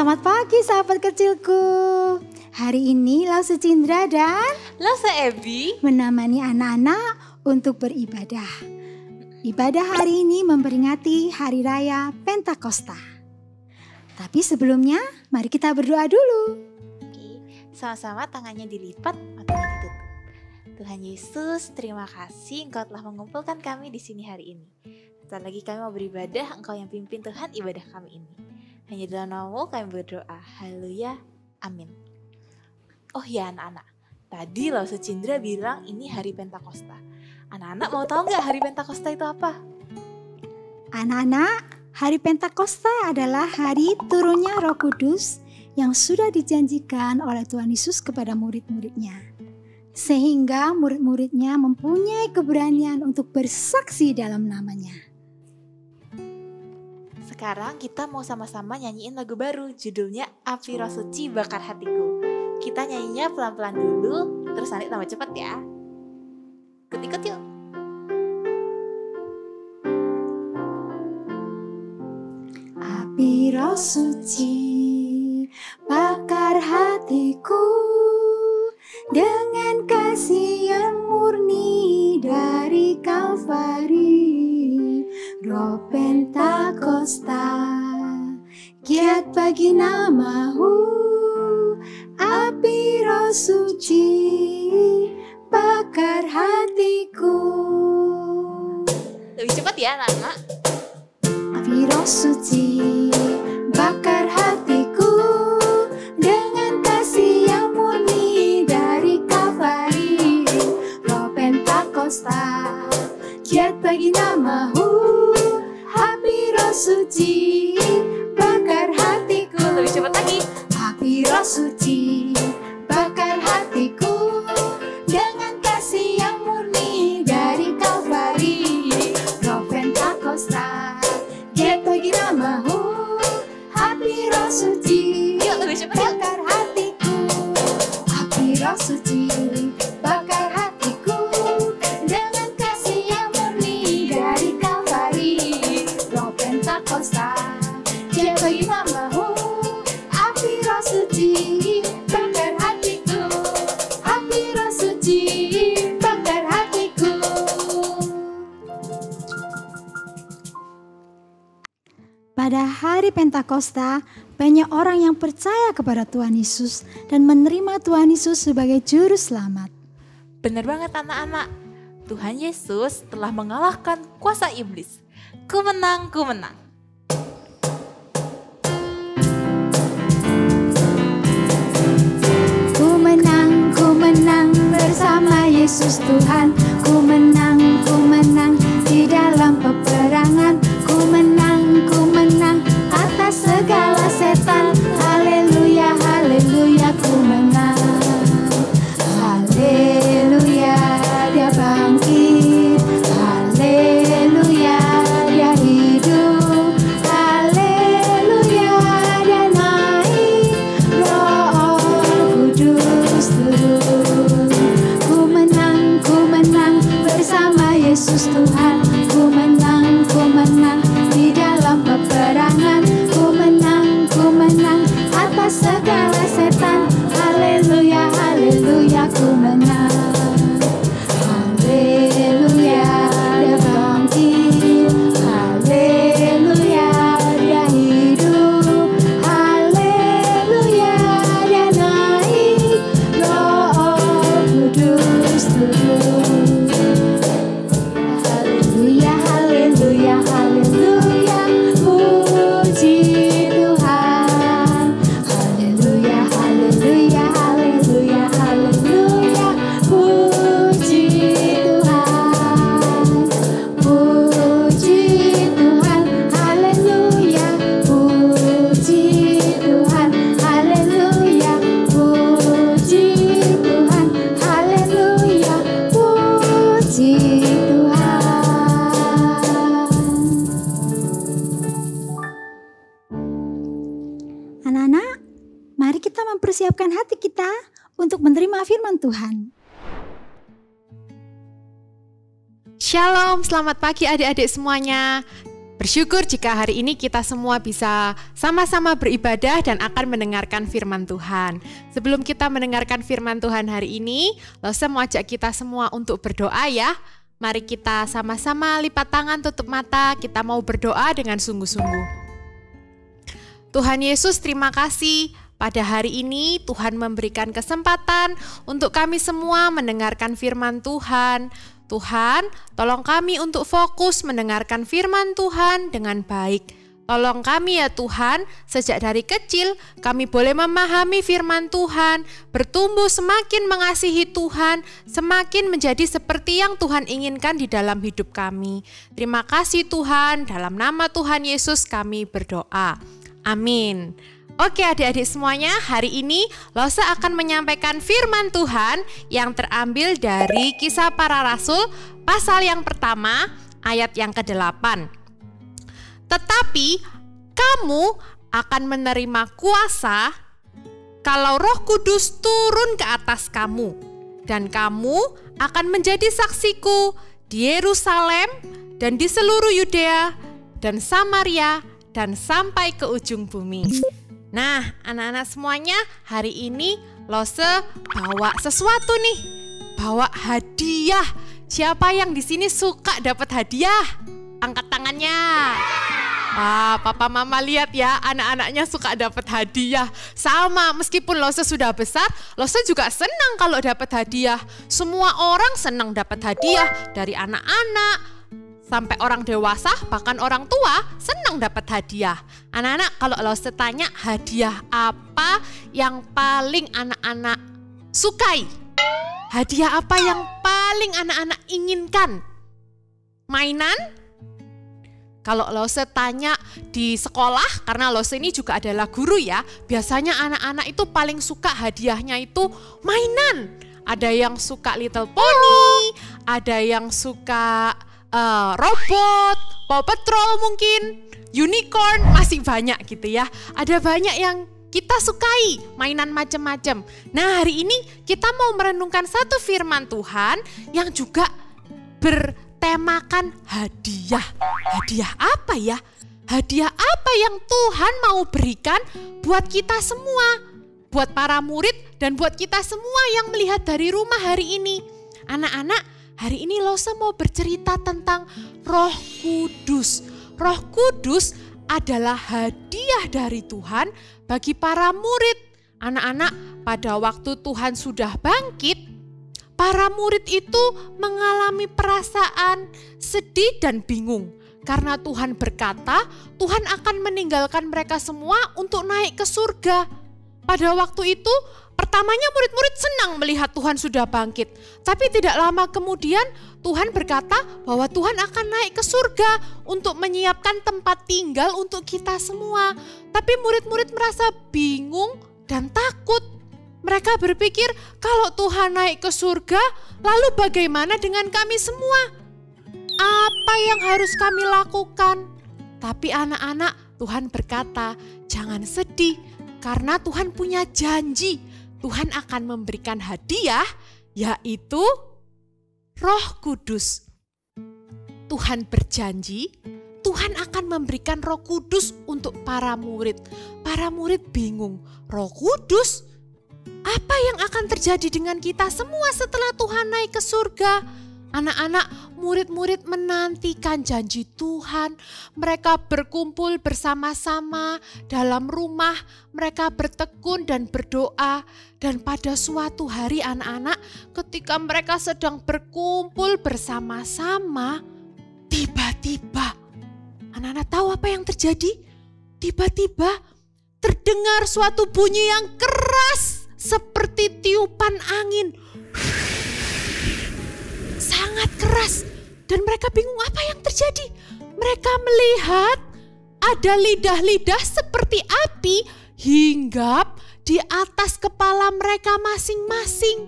Selamat pagi sahabat kecilku. Hari ini Lause Cindra dan Lause Ebi menemani anak-anak untuk beribadah. Ibadah hari ini memperingati Hari Raya Pentakosta. Tapi sebelumnya mari kita berdoa dulu. Oke, sama-sama tangannya dilipat, matanya ditutup. Tuhan Yesus, terima kasih Engkau telah mengumpulkan kami di sini hari ini. Setelah lagi kami mau beribadah, Engkau yang pimpin Tuhan ibadah kami ini. Hanya dalam nama-Mu kami berdoa. Haleluya. Amin. Oh ya anak-anak, tadi Lause Cindra bilang ini hari Pentakosta. Anak-anak mau tahu nggak hari Pentakosta itu apa? Anak-anak, hari Pentakosta adalah hari turunnya Roh Kudus yang sudah dijanjikan oleh Tuhan Yesus kepada murid-muridnya. Sehingga murid-muridnya mempunyai keberanian untuk bersaksi dalam namanya. Sekarang kita mau sama-sama nyanyiin lagu baru, judulnya Api Roh Suci Bakar Hatiku. Kita nyanyinya pelan-pelan dulu, terus nanti tambah cepet ya. Ikut-ikut yuk. Api Roh Suci bakar hatiku dengan kasih yang murni dari Kalvari. Roh Pentakosta kiat bagi nama-Mu. Api Roh Suci bakar hatiku. Lebih cepat ya anak-anak. Api Roh Suci bakar hatiku dengan kasih yang murni dari Kalvari. Roh Pentakosta kiat bagi nama-Mu. Api Roh Suci bakar hatiku. Lebih cepat lagi. Api Roh Suci bakar hatiku dengan kasih yang murni dari Kalvari. Roh Pentakosta kiat bagi nama-Mu. Api Roh Suci Yuk lebih cepat yuk. bakar hatiku. Api Roh Suci bakar hatiku dengan kasih yang murni dari Kalvari. Roh Pentakosta kiat bagi nama-Mu. Api Roh Suci bakar hatiku. Api Roh Suci bakar hatiku. Pada hari Pentakosta, banyak orang yang percaya kepada Tuhan Yesus dan menerima Tuhan Yesus sebagai juru selamat. Bener banget anak-anak. Tuhan Yesus telah mengalahkan kuasa iblis. Ku menang, ku menang. Ku menang bersama Yesus Tuhan. Ku menang di dalam peperangan. Ku menang atas segala setan. Haleluya, haleluya, ku menang. Haleluya, dia bangkit. Haleluya, dia hidup. Haleluya, dia naik. Roh Kudus turun. Ku menang bersama Yesus Tuhan. Ku menang di dalam peperangan. Ku menang atas segala setan. Haleluya, haleluya, ku menang. Haleluya, dia bangkit. Haleluya, dia hidup. Haleluya, dia naik. Roh Kudus turun. Haleluya, haleluya, haleluya, puji Tuhan. Haleluya, haleluya, haleluya, haleluya, puji Tuhan. Puji Tuhan, haleluya, puji Tuhan, haleluya, puji Tuhan, haleluya, puji Tuhan. Anak-anak, mari kita mempersiapkan hati kita untuk menerima firman Tuhan. Shalom, selamat pagi adik-adik semuanya. Bersyukur jika hari ini kita semua bisa sama-sama beribadah dan akan mendengarkan firman Tuhan. Sebelum kita mendengarkan firman Tuhan hari ini, Lose mau ajak kita semua untuk berdoa ya. Mari kita sama-sama lipat tangan, tutup mata, kita mau berdoa dengan sungguh-sungguh. Tuhan Yesus, terima kasih. Pada hari ini Tuhan memberikan kesempatan untuk kami semua mendengarkan firman Tuhan. Tuhan, tolong kami untuk fokus mendengarkan firman Tuhan dengan baik. Tolong kami ya Tuhan, sejak dari kecil kami boleh memahami firman Tuhan, bertumbuh semakin mengasihi Tuhan, semakin menjadi seperti yang Tuhan inginkan di dalam hidup kami. Terima kasih Tuhan, dalam nama Tuhan Yesus kami berdoa. Amin. Oke adik-adik semuanya, hari ini Lose akan menyampaikan firman Tuhan yang terambil dari Kisah Para Rasul pasal yang pertama ayat yang ke-8. Tetapi kamu akan menerima kuasa kalau Roh Kudus turun ke atas kamu, dan kamu akan menjadi saksiku di Yerusalem dan di seluruh Yudea dan Samaria dan sampai ke ujung bumi. Nah, anak-anak semuanya, hari ini Lose bawa sesuatu nih. Bawa hadiah. Siapa yang di sini suka dapat hadiah? Angkat tangannya. Wah, papa mama lihat ya, anak-anaknya suka dapat hadiah. Sama, meskipun Lose sudah besar, Lose juga senang kalau dapat hadiah. Semua orang senang dapat hadiah, dari anak-anak sampai orang dewasa, bahkan orang tua senang dapat hadiah. Anak-anak, kalau Lose tanya hadiah apa yang paling anak-anak sukai? Hadiah apa yang paling anak-anak inginkan? Mainan? Kalau Lose tanya di sekolah, karena Lose ini juga adalah guru ya, biasanya anak-anak itu paling suka hadiahnya itu mainan. Ada yang suka Little Pony, ada yang suka robot, Paw Patrol mungkin, unicorn, masih banyak gitu ya. Ada banyak yang kita sukai, mainan macam-macam. Nah, hari ini kita mau merenungkan satu firman Tuhan yang juga bertemakan hadiah. Hadiah apa ya? Hadiah apa yang Tuhan mau berikan buat kita semua? Buat para murid dan buat kita semua yang melihat dari rumah hari ini. Anak-anak, hari ini Lose mau bercerita tentang Roh Kudus. Roh Kudus adalah hadiah dari Tuhan bagi para murid. Anak-anak, pada waktu Tuhan sudah bangkit, para murid itu mengalami perasaan sedih dan bingung. Karena Tuhan berkata, Tuhan akan meninggalkan mereka semua untuk naik ke surga. Pada waktu itu, pertamanya murid-murid senang melihat Tuhan sudah bangkit. Tapi tidak lama kemudian Tuhan berkata bahwa Tuhan akan naik ke surga untuk menyiapkan tempat tinggal untuk kita semua. Tapi murid-murid merasa bingung dan takut. Mereka berpikir kalau Tuhan naik ke surga, lalu bagaimana dengan kami semua? Apa yang harus kami lakukan? Tapi anak-anak, Tuhan berkata, jangan sedih karena Tuhan punya janji. Tuhan akan memberikan hadiah, yaitu Roh Kudus. Tuhan berjanji, Tuhan akan memberikan Roh Kudus untuk para murid. Para murid bingung, Roh Kudus? Apa yang akan terjadi dengan kita semua setelah Tuhan naik ke surga? Anak-anak, murid-murid menantikan janji Tuhan. Mereka berkumpul bersama-sama dalam rumah. Mereka bertekun dan berdoa. Dan pada suatu hari anak-anak, ketika mereka sedang berkumpul bersama-sama, tiba-tiba, anak-anak tahu apa yang terjadi? Tiba-tiba terdengar suatu bunyi yang keras seperti tiupan angin. Sangat keras, dan mereka bingung apa yang terjadi. Mereka melihat ada lidah-lidah seperti api hinggap di atas kepala mereka masing-masing.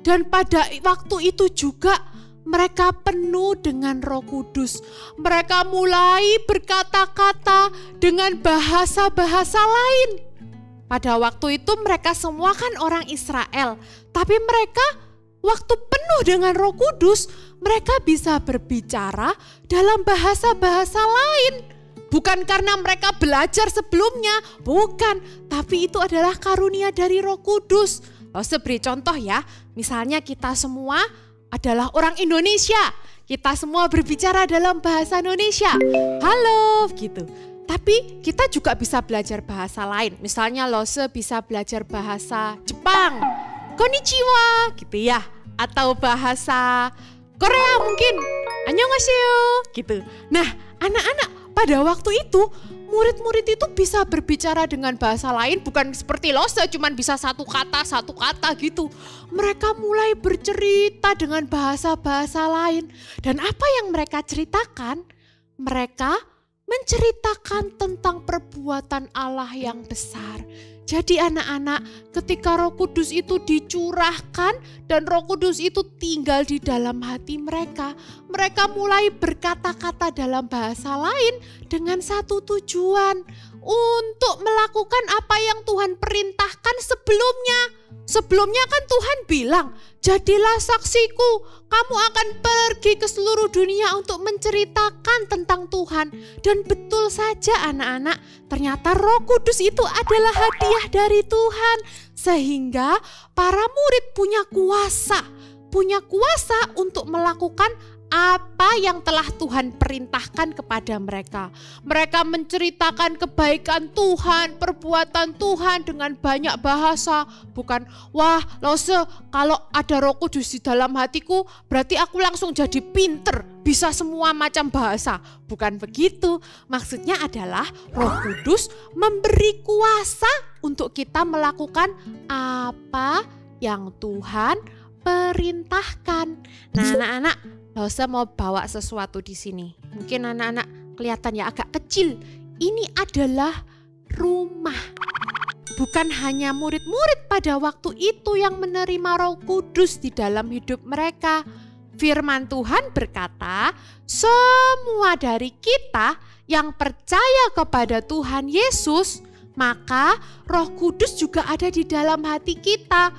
Dan pada waktu itu juga mereka penuh dengan Roh Kudus. Mereka mulai berkata-kata dengan bahasa-bahasa lain. Pada waktu itu mereka semua kan orang Israel, tapi mereka waktu penuh dengan Roh Kudus, mereka bisa berbicara dalam bahasa-bahasa lain. bukan karena mereka belajar sebelumnya, bukan, tapi itu adalah karunia dari Roh Kudus. Beri contoh ya, misalnya kita semua adalah orang Indonesia, kita semua berbicara dalam bahasa Indonesia, halo gitu. Tapi kita juga bisa belajar bahasa lain. Misalnya Lose bisa belajar bahasa Jepang, konnichiwa gitu ya. Atau bahasa Korea mungkin, annyeonghaseyo gitu. Nah, anak-anak pada waktu itu, murid-murid itu bisa berbicara dengan bahasa lain, bukan seperti Lose cuman bisa satu kata gitu. Mereka mulai bercerita dengan bahasa-bahasa lain. Dan apa yang mereka ceritakan? Mereka menceritakan tentang perbuatan Allah yang besar. Jadi anak-anak, ketika Roh Kudus itu dicurahkan dan Roh Kudus itu tinggal di dalam hati mereka, mereka mulai berkata-kata dalam bahasa lain dengan satu tujuan, untuk melakukan apa yang Tuhan perintahkan sebelumnya. Sebelumnya kan Tuhan bilang, jadilah saksiku, kamu akan pergi ke seluruh dunia untuk menceritakan tentang Tuhan. Dan betul saja anak-anak, ternyata Roh Kudus itu adalah hadiah dari Tuhan. Sehingga para murid punya kuasa untuk melakukan apa yang telah Tuhan perintahkan kepada mereka. Mereka menceritakan kebaikan Tuhan, perbuatan Tuhan dengan banyak bahasa. Bukan, wah Lose kalau ada Roh Kudus di dalam hatiku berarti aku langsung jadi pinter, bisa semua macam bahasa. Bukan begitu, maksudnya adalah Roh Kudus memberi kuasa untuk kita melakukan apa yang Tuhan perintahkan. Nah anak-anak, Lose mau bawa sesuatu di sini. Mungkin anak-anak kelihatan ya agak kecil. Ini adalah rumah. Bukan hanya murid-murid pada waktu itu yang menerima Roh Kudus di dalam hidup mereka. Firman Tuhan berkata, semua dari kita yang percaya kepada Tuhan Yesus, maka Roh Kudus juga ada di dalam hati kita.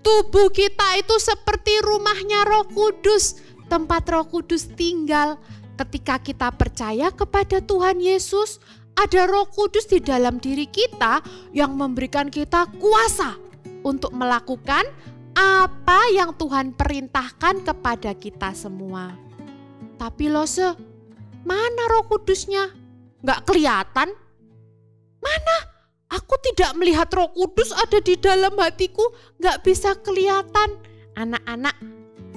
Tubuh kita itu seperti rumahnya Roh Kudus, tempat Roh Kudus tinggal. Ketika kita percaya kepada Tuhan Yesus, ada Roh Kudus di dalam diri kita yang memberikan kita kuasa untuk melakukan apa yang Tuhan perintahkan kepada kita semua. Tapi Lose, mana Roh Kudusnya? Nggak kelihatan? Mana? Aku tidak melihat Roh Kudus ada di dalam hatiku, nggak bisa kelihatan. Anak-anak,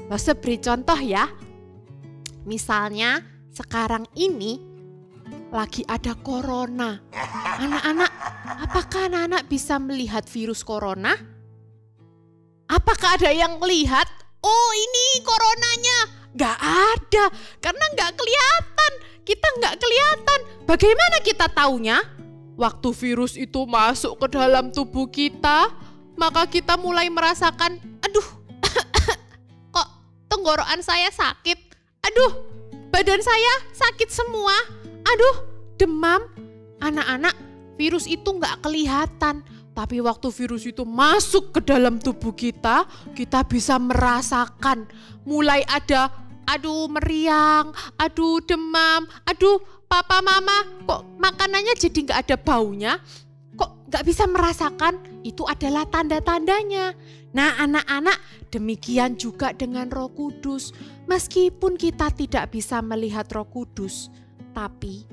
Lose beri contoh ya. Misalnya sekarang ini lagi ada corona. Anak-anak, apakah anak-anak bisa melihat virus corona? Apakah ada yang melihat, oh ini coronanya? Gak ada, karena gak kelihatan. Kita gak kelihatan. Bagaimana kita taunya? Waktu virus itu masuk ke dalam tubuh kita, maka kita mulai merasakan, aduh, kok tenggorokan saya sakit? Aduh, badan saya sakit semua. Aduh, demam. Anak-anak, virus itu gak kelihatan. Tapi waktu virus itu masuk ke dalam tubuh kita bisa merasakan. Mulai ada, aduh meriang, aduh demam, aduh papa mama kok makanannya jadi gak ada baunya. Kok gak bisa merasakan? Itu adalah tanda-tandanya. Nah anak-anak, demikian juga dengan Roh Kudus. Meskipun kita tidak bisa melihat Roh Kudus, tapi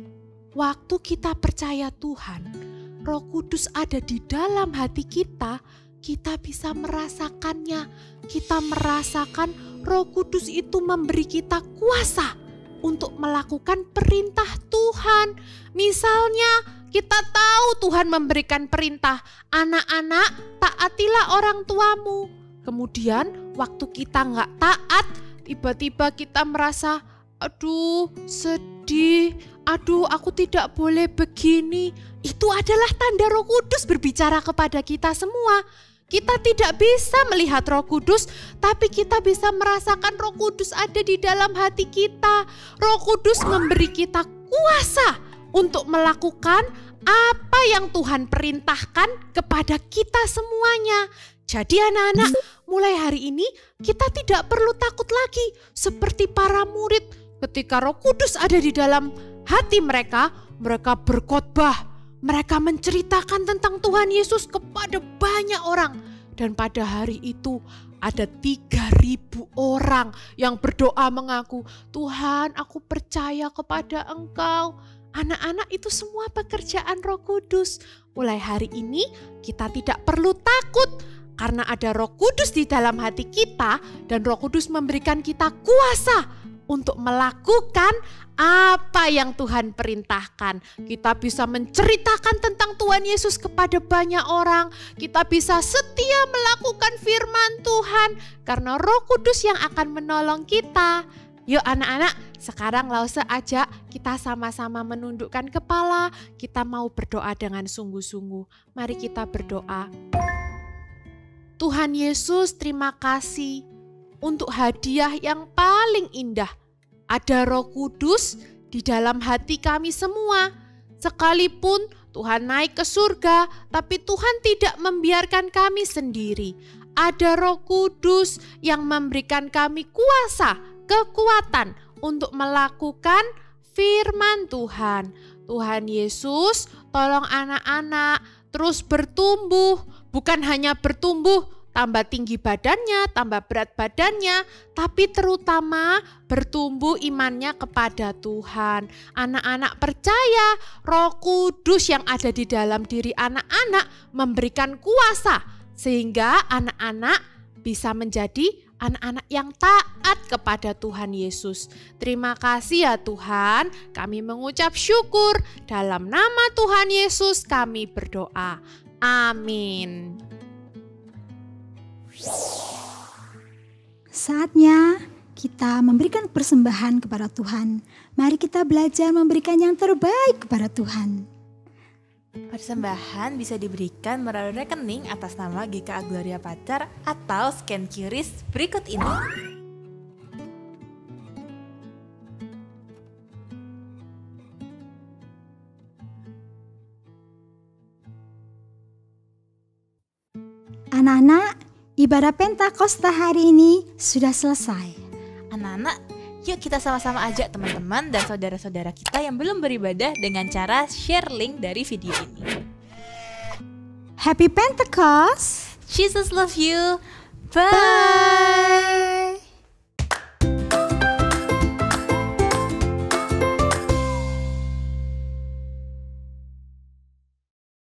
waktu kita percaya Tuhan, Roh Kudus ada di dalam hati kita, kita bisa merasakannya. Kita merasakan Roh Kudus itu memberi kita kuasa untuk melakukan perintah Tuhan. Misalnya kita tahu Tuhan memberikan perintah, anak-anak taatilah orang tuamu. Kemudian waktu kita nggak taat, tiba-tiba kita merasa, aduh sedih, aduh aku tidak boleh begini. Itu adalah tanda Roh Kudus berbicara kepada kita semua. Kita tidak bisa melihat Roh Kudus, tapi kita bisa merasakan Roh Kudus ada di dalam hati kita. Roh Kudus memberi kita kuasa untuk melakukan apa yang Tuhan perintahkan kepada kita semuanya. Jadi anak-anak, mulai hari ini kita tidak perlu takut lagi seperti para murid. Ketika Roh Kudus ada di dalam hati mereka mereka berkhotbah, mereka menceritakan tentang Tuhan Yesus kepada banyak orang. Dan pada hari itu ada 3.000 orang yang berdoa mengaku, Tuhan, aku percaya kepada Engkau. Anak-anak, itu semua pekerjaan Roh Kudus. Mulai hari ini kita tidak perlu takut karena ada Roh Kudus di dalam hati kita, dan Roh Kudus memberikan kita kuasa untuk melakukan apa yang Tuhan perintahkan. Kita bisa menceritakan tentang Tuhan Yesus kepada banyak orang. Kita bisa setia melakukan firman Tuhan karena Roh Kudus yang akan menolong kita. Yuk anak-anak, sekarang Lause ajak kita sama-sama menundukkan kepala. Kita mau berdoa dengan sungguh-sungguh. Mari kita berdoa. Tuhan Yesus, terima kasih untuk hadiah yang paling indah. Ada Roh Kudus di dalam hati kami semua. Sekalipun Tuhan naik ke surga, tapi Tuhan tidak membiarkan kami sendiri. Ada Roh Kudus yang memberikan kami kuasa, kekuatan untuk melakukan firman Tuhan. Tuhan Yesus, tolong anak-anak terus bertumbuh, bukan hanya bertumbuh, tambah tinggi badannya, tambah berat badannya, tapi terutama bertumbuh imannya kepada Tuhan. Anak-anak percaya Roh Kudus yang ada di dalam diri anak-anak memberikan kuasa, sehingga anak-anak bisa menjadi anak-anak yang taat kepada Tuhan Yesus. Terima kasih ya Tuhan, kami mengucap syukur. Dalam nama Tuhan Yesus kami berdoa. Amin. Saatnya kita memberikan persembahan kepada Tuhan. Mari kita belajar memberikan yang terbaik kepada Tuhan. Persembahan bisa diberikan melalui rekening atas nama GKA Gloria Pacar atau scan QRIS berikut ini. Anak-anak, ibadah Pentakosta hari ini sudah selesai. Anak-anak, yuk kita sama-sama ajak teman-teman dan saudara-saudara kita yang belum beribadah dengan cara share link dari video ini. Happy Pentecost! Jesus love you. Bye!